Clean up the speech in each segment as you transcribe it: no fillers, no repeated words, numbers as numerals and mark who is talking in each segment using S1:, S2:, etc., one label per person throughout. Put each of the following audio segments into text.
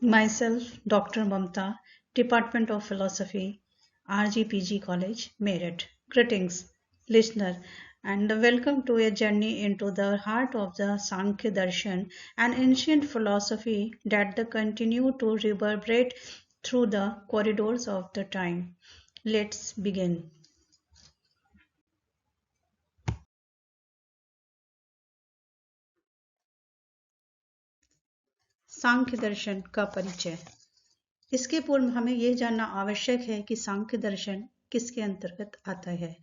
S1: Myself, Dr. Mamta, Department of Philosophy, RGPG College, Meerut. Greetings, listener, and welcome to a journey into the heart of the Sankhya Darshan, an ancient philosophy that continue to reverberate through the corridors of the time. Let's begin. सांख्य दर्शन का परिचय। इसके पूर्व हमें यह जानना आवश्यक है कि सांख्य दर्शन किसके अंतर्गत आता है।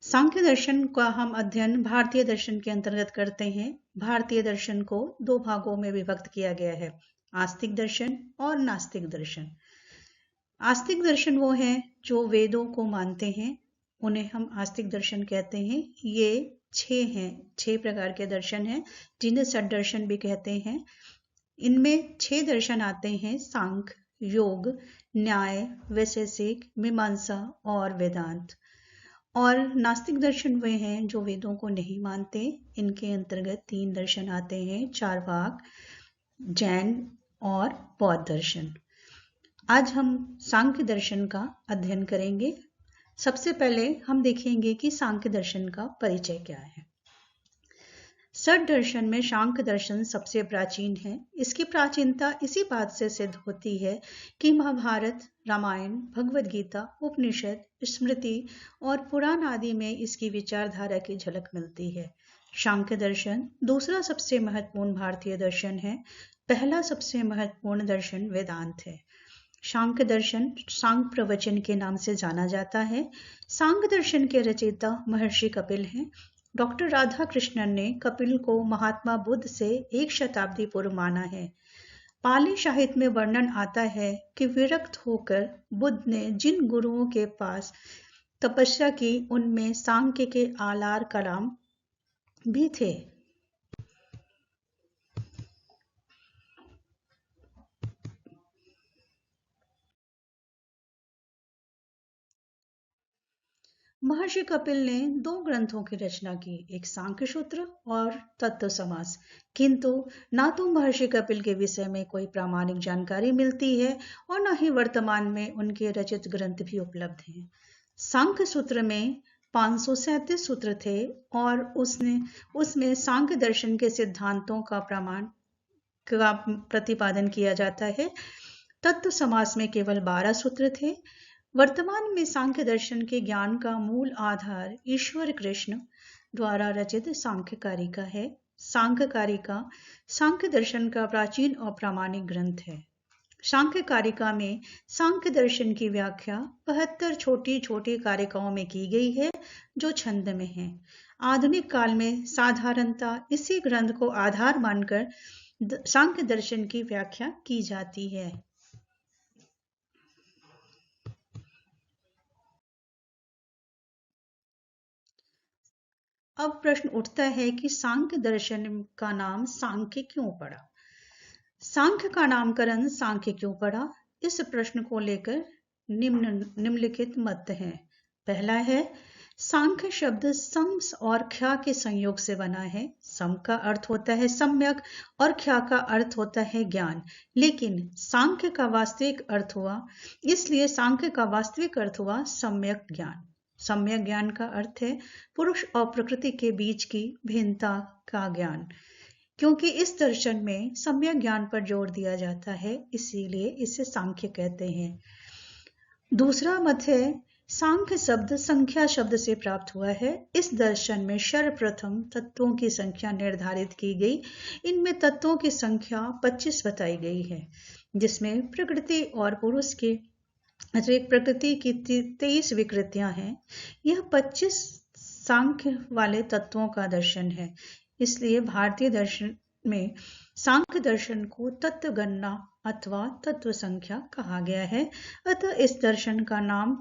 S1: सांख्य दर्शन का हम अध्ययन भारतीय दर्शन के अंतर्गत करते हैं। भारतीय दर्शन को दो भागों में विभक्त किया गया है, आस्तिक दर्शन और नास्तिक दर्शन। आस्तिक दर्शन वो हैं जो वेदों को मानते हैं, उन्हें हम आस्तिक दर्शन कहते हैं। ये 6 प्रकार के दर्शन हैं जिन्हें षड्दर्शन भी कहते हैं। इनमें 6 दर्शन आते हैं, सांख्य, योग, न्याय, वैशेषिक, मीमांसा और वेदांत। और नास्तिक दर्शन वे हैं जो वेदों को नहीं मानते। इनके अंतर्गत 3 दर्शन आते हैं, चार्वाक, जैन और बौद्ध दर्शन। आज हम सांख्य दर्शन का अध्ययन करेंगे। सबसे पहले हम देखेंगे कि सांख्य दर्शन का परिचय क्या है। षड दर्शन में सांख्य दर्शन सबसे प्राचीन है। इसकी प्राचीनता इसी बात से सिद्ध होती है कि महाभारत, रामायण, भगवद गीता, उपनिषद, स्मृति और पुराण आदि में इसकी विचारधारा की झलक मिलती है। सांख्य दर्शन दूसरा सबसे महत्वपूर्ण भारतीय दर्शन है। पहला सबसे महत्वपूर्ण दर्शन वेदांत है। सांख्य दर्शन सांख्य प्रवचन के नाम से जाना जाता है। सांख्य दर्शन के रचयिता महर्षि कपिल हैं। डॉक्टर राधा कृष्णन ने कपिल को महात्मा बुद्ध से 1 शताब्दी पूर्व माना है। पाली साहित्य में वर्णन आता है कि विरक्त होकर बुद्ध ने जिन गुरुओं के पास तपस्या की उनमें सांख्य के आलार कलाम भी थे। महर्षि कपिल ने 2 ग्रंथों की रचना की, एक सांख्य सूत्र और तत्व समास। किंतु ना तो महर्षि कपिल के विषय में कोई प्रामाणिक जानकारी मिलती है और न ही वर्तमान में उनके रचित ग्रंथ भी उपलब्ध हैं। सांख्य सूत्र में 537 सूत्र थे और उसमें सांख्य दर्शन के सिद्धांतों का प्रतिपादन किया जाता है। तत्व समास में केवल 12 सूत्र थे। वर्तमान में सांख्य दर्शन के ज्ञान का मूल आधार ईश्वर कृष्ण द्वारा रचित सांख्य कारिका है। सांख्य कारिका सांख्य दर्शन का प्राचीन और प्रामाणिक ग्रंथ है। सांख्य कारिका में सांख्य दर्शन की व्याख्या 72 छोटी छोटी कारिकाओं में की गई है जो छंद में है। आधुनिक काल में साधारणतः इसी ग्रंथ को आधार मानकर सांख्य दर्शन की व्याख्या की जाती है। अब प्रश्न उठता है कि सांख्य दर्शन का नाम सांख्य क्यों पड़ा? सांख्य का नामकरण सांख्य क्यों पड़ा? इस प्रश्न को लेकर निम्नलिखित मत हैं। पहला है, सांख्य शब्द सम और ख्या के संयोग से बना है। सम का अर्थ होता है सम्यक और ख्या का अर्थ होता है ज्ञान, लेकिन सांख्य का वास्तविक अर्थ हुआ, इसलिए सांख्य का वास्तविक अर्थ हुआ सम्यक ज्ञान। सम्यक ज्ञान का अर्थ है पुरुष और प्रकृति के बीच की भिन्नता का ज्ञान। क्योंकि इस दर्शन में सम्यक ज्ञान पर जोर दिया जाता है, इसीलिए इसे सांख्य कहते हैं। दूसरा मत है, सांख्य शब्द संख्या शब्द से प्राप्त हुआ है। इस दर्शन में सर्वप्रथम तत्वों की संख्या निर्धारित की गई। इनमें तत्वों की संख्या 25 बताई गई है, जिसमें प्रकृति और पुरुष के प्रकृति की 23 विकृतियां हैं। यह 25 सांख्य वाले तत्वों का दर्शन है। इसलिए भारतीय दर्शन में सांख्य दर्शन को तत्व गणना अथवा तत्व संख्या कहा गया है। अतः इस दर्शन का नाम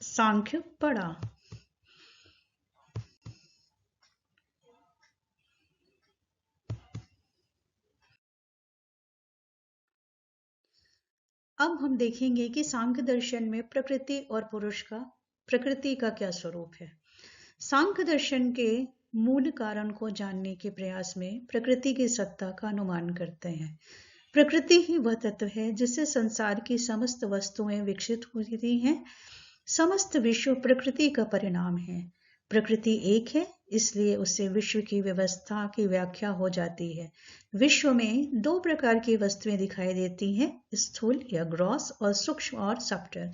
S1: सांख्य पड़ा। अब हम देखेंगे कि सांख्य दर्शन में प्रकृति और पुरुष का प्रकृति का क्या स्वरूप है। सांख्य दर्शन के मूल कारण को जानने के प्रयास में प्रकृति की सत्ता का अनुमान करते हैं। प्रकृति ही वह तत्व है जिससे संसार की समस्त वस्तुएं विकसित होती हैं। समस्त विश्व प्रकृति का परिणाम है। प्रकृति एक है, इसलिए उससे विश्व की व्यवस्था की व्याख्या हो जाती है। विश्व में दो प्रकार की वस्तुएं दिखाई देती हैं, स्थूल या ग्रॉस और सूक्ष्म और सब्टल।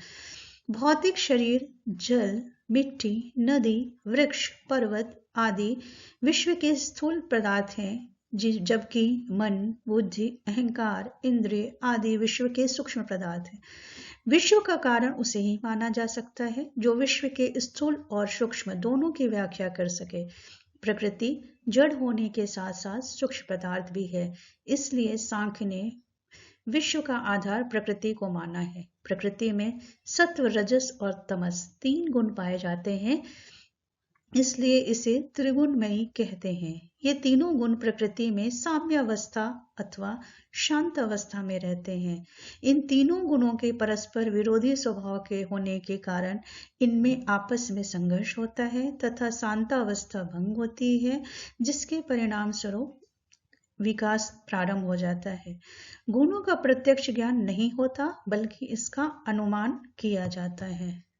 S1: भौतिक शरीर, जल, मिट्टी, नदी, वृक्ष, पर्वत आदि विश्व के स्थूल पदार्थ हैं, जबकि मन, बुद्धि, अहंकार, इंद्रिय आदि विश्व के सूक्ष्म पदार्थ हैं। विश्व का कारण उसे ही माना जा सकता है जो विश्व के स्थूल और सूक्ष्म दोनों की व्याख्या कर सके। प्रकृति जड़ होने के साथ साथ सूक्ष्म पदार्थ भी है, इसलिए सांख्य ने विश्व का आधार प्रकृति को माना है। प्रकृति में सत्व, रजस और तमस 3 गुण पाए जाते हैं, इसलिए इसे त्रिगुणमयी कहते हैं। ये तीनों गुण प्रकृति में साम्य अवस्था अथवा शांत अवस्था में रहते हैं। इन तीनों गुणों के परस्पर विरोधी स्वभाव के होने के कारण इनमें आपस में संघर्ष होता है तथा शांत अवस्था भंग होती है, जिसके परिणाम स्वरूप विकास प्रारंभ हो जाता है। गुणों का प्रत्यक्ष ज्ञान नहीं होता, बल्कि इसका अनुमान किया जाता है।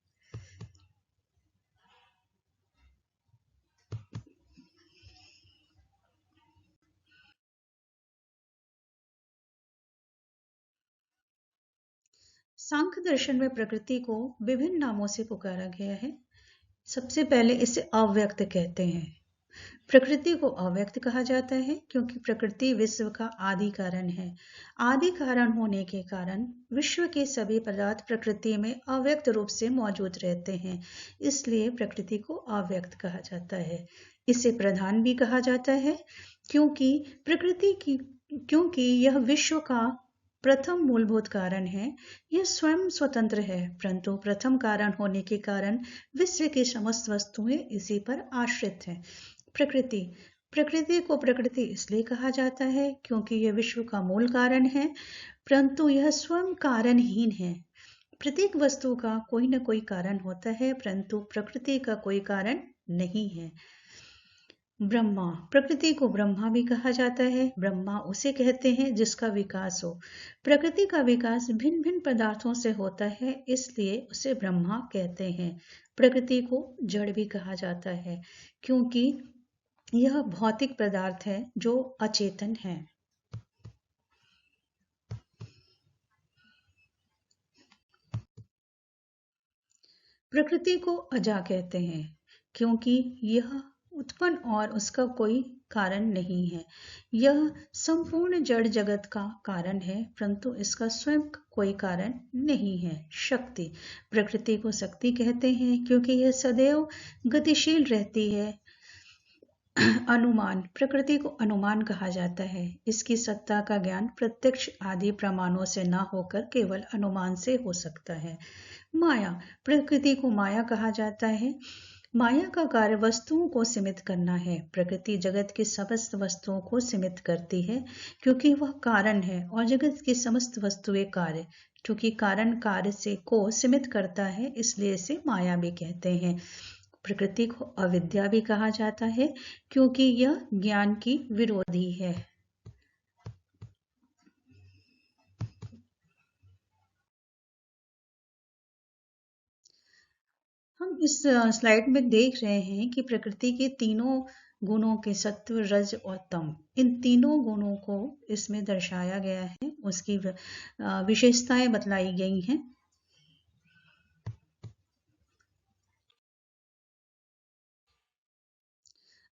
S1: सांख्य दर्शन में प्रकृति को विभिन्न नामों से पुकारा गया है। सबसे पहले इसे अव्यक्त कहते हैं। प्रकृति को अव्यक्त कहा जाता है क्योंकि प्रकृति विश्व का आदि कारण है। आदि कारण होने के कारण विश्व के सभी पदार्थ प्रकृति में अव्यक्त रूप से मौजूद रहते हैं, इसलिए प्रकृति को अव्यक्त कहा जाता है। इसे प्रधान भी कहा जाता है क्योंकि यह विश्व का प्रथम मूलभूत कारण है। यह स्वयं स्वतंत्र है, परंतु प्रथम कारण होने के कारण विश्व की समस्त वस्तुएं इसी पर आश्रित हैं। प्रकृति को प्रकृति इसलिए कहा जाता है क्योंकि यह विश्व का मूल कारण है, परंतु यह स्वयं कारणहीन है। प्रत्येक वस्तु का कोई न कोई कारण होता है, परंतु प्रकृति का कोई कारण नहीं है। ब्रह्मा, प्रकृति को ब्रह्मा भी कहा जाता है। ब्रह्मा उसे कहते हैं जिसका विकास हो। प्रकृति का विकास भिन्न भिन्न पदार्थों से होता है, इसलिए उसे ब्रह्मा कहते हैं। प्रकृति को जड़ भी कहा जाता है क्योंकि यह भौतिक पदार्थ है जो अचेतन है। प्रकृति को अजा कहते हैं क्योंकि यह उत्पन्न और उसका कोई कारण नहीं है। यह संपूर्ण जड़ जगत का कारण है, परंतु इसका स्वयं कोई कारण नहीं है। शक्ति, प्रकृति को शक्ति कहते हैं क्योंकि यह सदैव गतिशील रहती है। अनुमान, प्रकृति को अनुमान कहा जाता है। इसकी सत्ता का ज्ञान प्रत्यक्ष आदि प्रमाणों से न होकर केवल अनुमान से हो सकता है। माया, प्रकृति को माया कहा जाता है। माया का कार्य वस्तुओं को सीमित करना है। प्रकृति जगत की समस्त वस्तुओं को सीमित करती है क्योंकि वह कारण है, और जगत की समस्त वस्तुएं कार्य, क्योंकि कारण कार्य से को सीमित करता है, इसलिए इसे माया भी कहते हैं। प्रकृति को अविद्या भी कहा जाता है क्योंकि यह ज्ञान की विरोधी है। हम इस स्लाइड में देख रहे हैं कि प्रकृति के तीनों गुणों के सत्व, रज और तम, इन तीनों गुणों को इसमें दर्शाया गया है, उसकी विशेषताएं बतलाई गई हैं।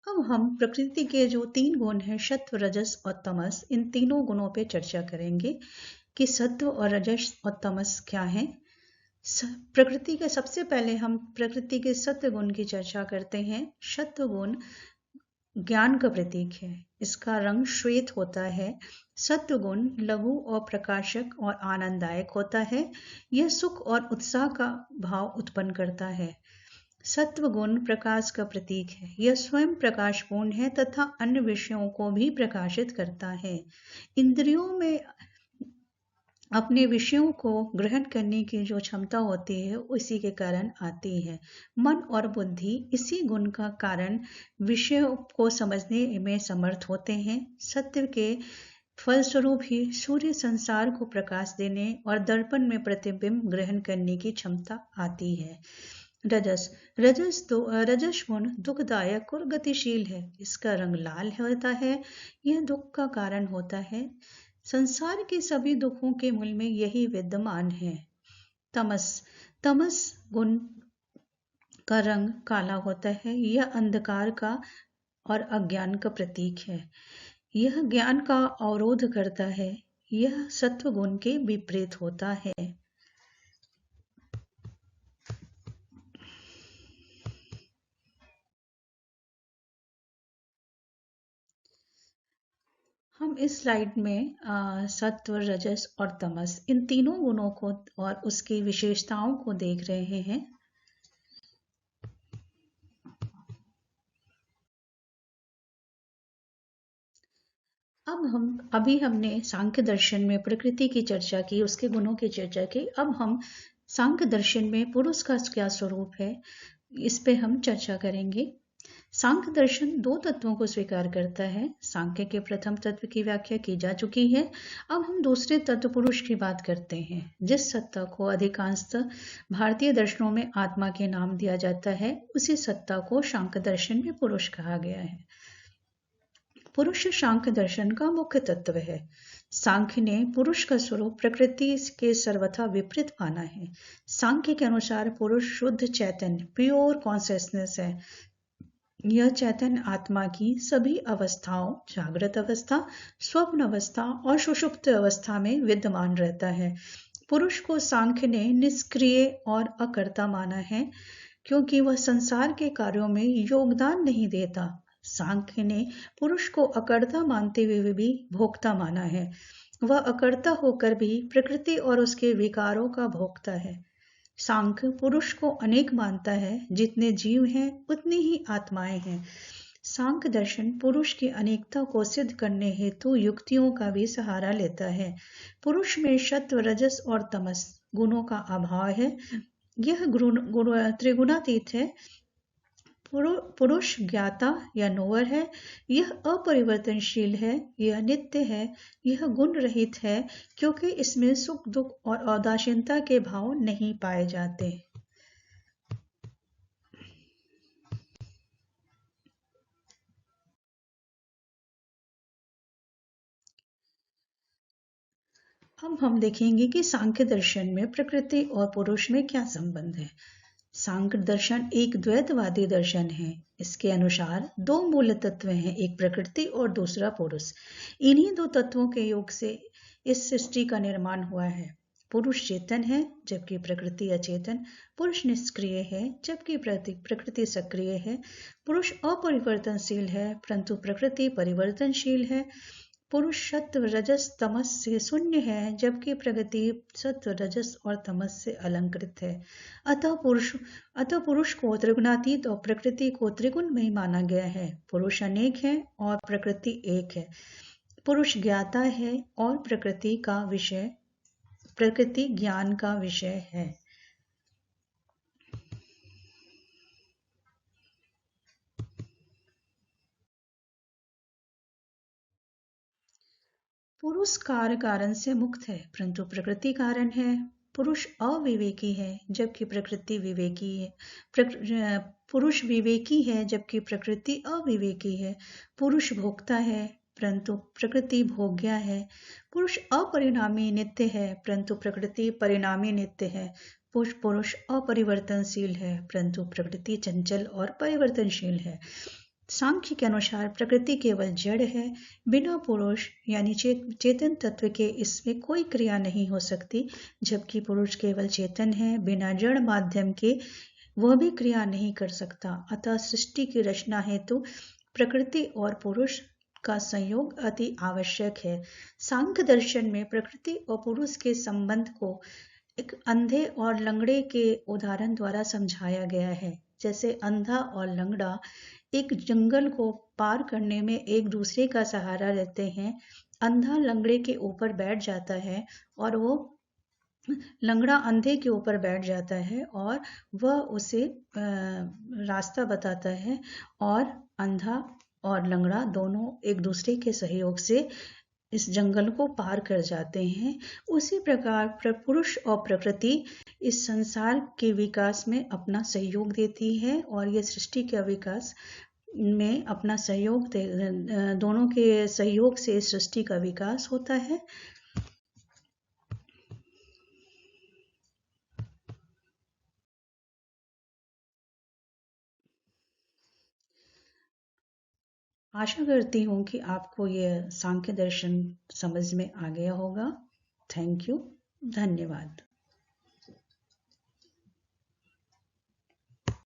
S1: अब हम प्रकृति के जो 3 गुण हैं, सत्व, रजस और तमस, इन तीनों गुणों पे चर्चा करेंगे कि सत्व और रजस और तमस क्या है। प्रकृति के सबसे पहले हम प्रकृति के सत्व गुण की चर्चा करते हैं। सत्व गुण ज्ञान का प्रतीक है। इसका रंग श्वेत होता है। सत्व गुण लघु और प्रकाशक और आनंददायक होता है। यह सुख और उत्साह का भाव उत्पन्न करता है। सत्व गुण प्रकाश का प्रतीक है। यह स्वयं प्रकाशपूर्ण है तथा अन्य विषयों को भी प्रकाशित करता है। इंद्रियों में अपने विषयों को ग्रहण करने की जो क्षमता होती है, उसी के कारण आती है। मन और बुद्धि इसी गुण का कारण विषयों को समझने में समर्थ होते हैं। सत्व के फलस्वरूप ही सूर्य संसार को प्रकाश देने और दर्पण में प्रतिबिंब ग्रहण करने की क्षमता आती है। रजस रजस गुण दुखदायक और गतिशील है। इसका रंग लाल होता है। यह दुख का कारण होता है। संसार के सभी दुखों के मूल में यही विद्यमान है। तमस तमस गुण का रंग काला होता है। यह अंधकार का और अज्ञान का प्रतीक है। यह ज्ञान का अवरोध करता है। यह सत्व गुण के विपरीत होता है। हम इस स्लाइड में सत्व, रजस और तमस इन तीनों गुणों को और उसकी विशेषताओं को देख रहे हैं। अभी हमने सांख्य दर्शन में प्रकृति की चर्चा की, उसके गुणों की चर्चा की। अब हम सांख्य दर्शन में पुरुष का क्या स्वरूप है, इस पे हम चर्चा करेंगे। सांख्य दर्शन दो तत्वों को स्वीकार करता है। सांख्य के प्रथम तत्व की व्याख्या की जा चुकी है। अब हम दूसरे तत्व पुरुष की बात करते हैं, जिस सत्ता को अधिकांशतः भारतीय दर्शनों में आत्मा के नाम दिया जाता है, उसी सत्ता को सांख्य दर्शन में पुरुष कहा गया है। पुरुष सांख्य दर्शन का मुख्य तत्व है। सांख्य ने पुरुष का स्वरूप प्रकृति के सर्वथा विपरीत माना है। सांख्य के अनुसार पुरुष शुद्ध चैतन्य, प्योर कॉन्शियसनेस है। यह चैतन्य आत्मा की सभी अवस्थाओं, जागृत अवस्था, स्वप्न अवस्था और सुषुप्त अवस्था में विद्यमान रहता है। पुरुष को सांख्य ने निष्क्रिय और अकर्ता माना है, क्योंकि वह संसार के कार्यों में योगदान नहीं देता। सांख्य ने पुरुष को अकर्ता मानते हुए भी भोक्ता माना है। वह अकर्ता होकर भी प्रकृति और उसके विकारों का भोक्ता है। सांख्य पुरुष को अनेक मानता है। जितने जीव हैं उतनी ही आत्माएं हैं। सांख्य दर्शन पुरुष की अनेकता को सिद्ध करने हेतु युक्तियों का भी सहारा लेता है। पुरुष में सत्व, रजस और तमस गुणों का अभाव है। यह त्रिगुणातीत है। पुरुष ज्ञाता या नोवर है। यह अपरिवर्तनशील है। यह नित्य है। यह गुण रहित है, क्योंकि इसमें सुख, दुख और औदासीनता के भाव नहीं पाए जाते। अब हम देखेंगे कि सांख्य दर्शन में प्रकृति और पुरुष में क्या संबंध है। सांख्य दर्शन एक द्वैतवादी दर्शन है। इसके अनुसार दो मूल तत्व हैं, एक प्रकृति और दूसरा पुरुष। इन्हीं दो तत्वों के योग से इस सृष्टि का निर्माण हुआ है। पुरुष चेतन है, जबकि प्रकृति अचेतन। पुरुष निष्क्रिय है, जबकि प्रकृति सक्रिय है। पुरुष अपरिवर्तनशील है, परंतु प्रकृति परिवर्तनशील है। पुरुष सत्व, रजस, तमस से शून्य है, जबकि प्रकृति सत्व, रजस और तमस से अलंकृत है। अतः पुरुष को त्रिगुणातीत और प्रकृति को त्रिगुणमय माना गया है। पुरुष अनेक है और प्रकृति एक है। पुरुष ज्ञाता है और प्रकृति ज्ञान का विषय है। पुरुष कारण से मुक्त है, परंतु प्रकृति कारण है। पुरुष अविवेकी है, जबकि प्रकृति विवेकी है। पुरुष विवेकी है, जबकि प्रकृति अविवेकी है। पुरुष भोक्ता है, परंतु प्रकृति भोग्या है। पुरुष अपरिणामी नित्य है, परंतु प्रकृति परिणामी नित्य है। पुरुष अपरिवर्तनशील है, परंतु प्रकृति चंचल और परिवर्तनशील है। सांख्य के अनुसार प्रकृति केवल जड़ है। बिना पुरुष यानी चेतन तत्व के इसमें कोई क्रिया नहीं हो सकती, जबकि पुरुष केवल चेतन है। बिना जड़ माध्यम के वह भी क्रिया नहीं कर सकता। अतः सृष्टि की रचना हेतु प्रकृति और पुरुष का संयोग अति आवश्यक है। सांख्य दर्शन में प्रकृति और पुरुष के संबंध को एक अंधे और लंगड़े के उदाहरण द्वारा समझाया गया है। जैसे अंधा और लंगड़ा एक जंगल को पार करने में एक दूसरे का सहारा लेते हैं। अंधा लंगड़े के ऊपर बैठ जाता है और वो लंगड़ा अंधे के ऊपर बैठ जाता है और वह उसे रास्ता बताता है, और अंधा और लंगड़ा दोनों एक दूसरे के सहयोग से इस जंगल को पार कर जाते हैं, उसी प्रकार पुरुष और प्रकृति इस संसार के विकास में अपना सहयोग देती है और ये सृष्टि का विकास में अपना सहयोग दोनों के सहयोग से सृष्टि का विकास होता है। आशा करती हूँ कि आपको यह सांख्य दर्शन समझ में आ गया होगा। थैंक यू, धन्यवाद।